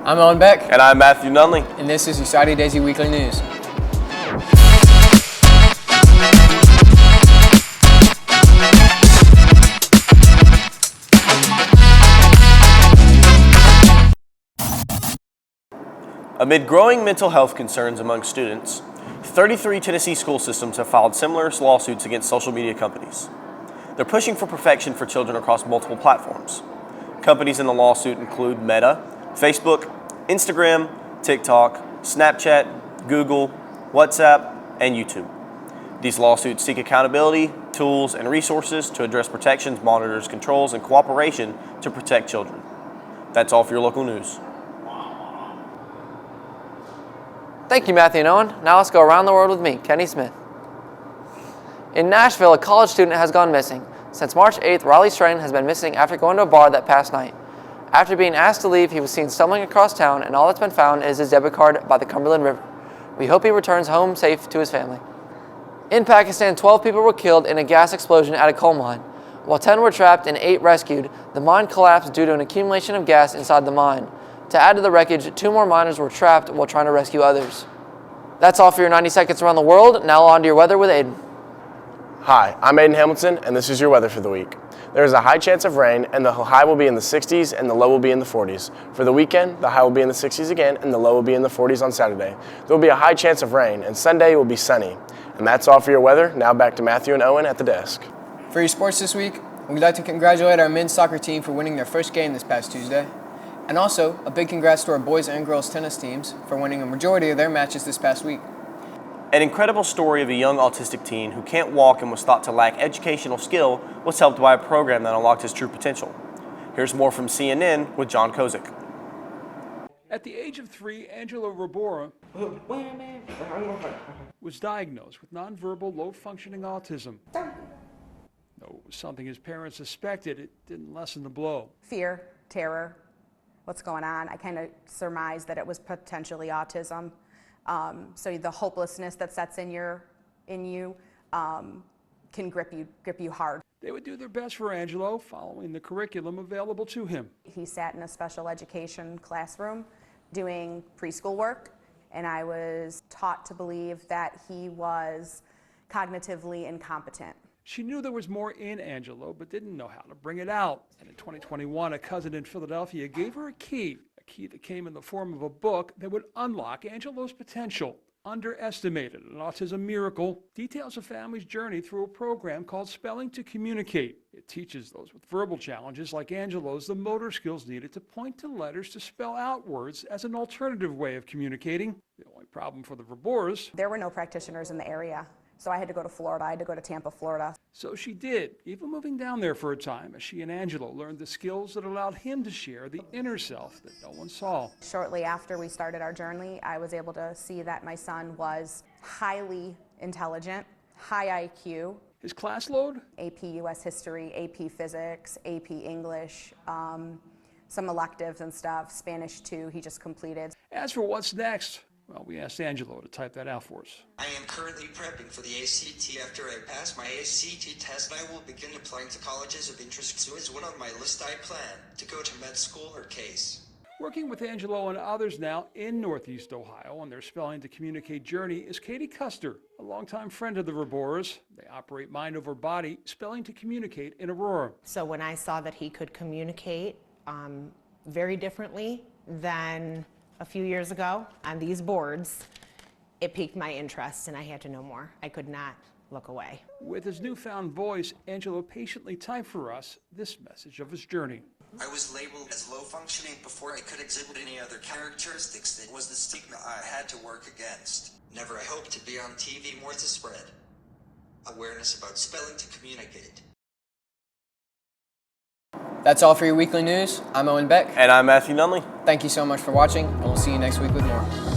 I'm Owen Beck. And I'm Matthew Nunley. And this is your Saturday Daisy Weekly News. Amid growing mental health concerns among students, 33 Tennessee school systems have filed similar lawsuits against social media companies. They're pushing for perfection for children across multiple platforms. Companies in the lawsuit include Meta, Facebook, Instagram, TikTok, Snapchat, Google, WhatsApp, and YouTube. These lawsuits seek accountability, tools, and resources to address protections, monitors, controls, and cooperation to protect children. That's all for your local news. Thank you, Matthew and Owen. Now let's go around the world with me, Kenny Smith. In Nashville, a college student has gone missing. Since March 8th, Riley Strain has been missing after going to a bar that past night. After being asked to leave, he was seen stumbling across town, and all that's been found is his debit card by the Cumberland River. We hope he returns home safe to his family. In Pakistan, 12 people were killed in a gas explosion at a coal mine. While 10 were trapped and 8 rescued, the mine collapsed due to an accumulation of gas inside the mine. To add to the wreckage, 2 more miners were trapped while trying to rescue others. That's all for your 90 seconds around the world. Now on to your weather with Aiden. Hi, I'm Aiden Hamilton, and this is your weather for the week. There is a high chance of rain, and the high will be in the 60s and the low will be in the 40s. For the weekend, the high will be in the 60s again, and the low will be in the 40s on Saturday. There will be a high chance of rain, and Sunday will be sunny. And that's all for your weather. Now back to Matthew and Owen at the desk. For your sports this week, we'd like to congratulate our men's soccer team for winning their first game this past Tuesday. And also, a big congrats to our boys and girls tennis teams for winning a majority of their matches this past week. An incredible story of a young autistic teen who can't walk and was thought to lack educational skill was helped by a program that unlocked his true potential. Here's more from CNN with John Kozik. At the age of 3, Angelo Robora was diagnosed with nonverbal low-functioning autism. Though it was something his parents suspected, it didn't lessen the blow. Fear, terror, what's going on? I kind of surmised that it was potentially autism. So the hopelessness that sets in you can grip you hard. They would do their best for Angelo, following the curriculum available to him. He sat in a special education classroom doing preschool work, and I was taught to believe that he was cognitively incompetent. She knew there was more in Angelo, but didn't know how to bring it out. And in 2021, a cousin in Philadelphia gave her a key that came in the form of a book that would unlock Angelo's potential. Underestimated, an autism miracle, details a family's journey through a program called Spelling to Communicate. It teaches those with verbal challenges like Angelo's the motor skills needed to point to letters to spell out words as an alternative way of communicating. The only problem for the Verboras, there were no practitioners in the area. So I had to go to Florida. I had to go to Tampa, Florida. So she did, even moving down there for a time as she and Angelo learned the skills that allowed him to share the inner self that no one saw. Shortly after we started our journey, I was able to see that my son was highly intelligent, high IQ. His class load? AP US History, AP Physics, AP English, some electives and stuff, Spanish too, he just completed. As for what's next, well, we asked Angelo to type that out for us. I am currently prepping for the ACT. After I pass my ACT test, I will begin applying to colleges of interest. So is one on my list I plan to go to med school or case. Working with Angelo and others now in Northeast Ohio on their Spelling to Communicate journey is Katie Custer, a longtime friend of the Verboras. They operate Mind Over Body, Spelling to Communicate in Aurora. So when I saw that he could communicate very differently than a few years ago on these boards, it piqued my interest and I had to know more. I could not look away. With his newfound voice, Angelo patiently typed for us this message of his journey. I was labeled as low functioning before I could exhibit any other characteristics. That was the stigma I had to work against. Never I hope to be on TV, more to spread awareness about spelling to communicate. That's all for your weekly news. I'm Owen Beck. And I'm Matthew Nunley. Thank you so much for watching, and we'll see you next week with more.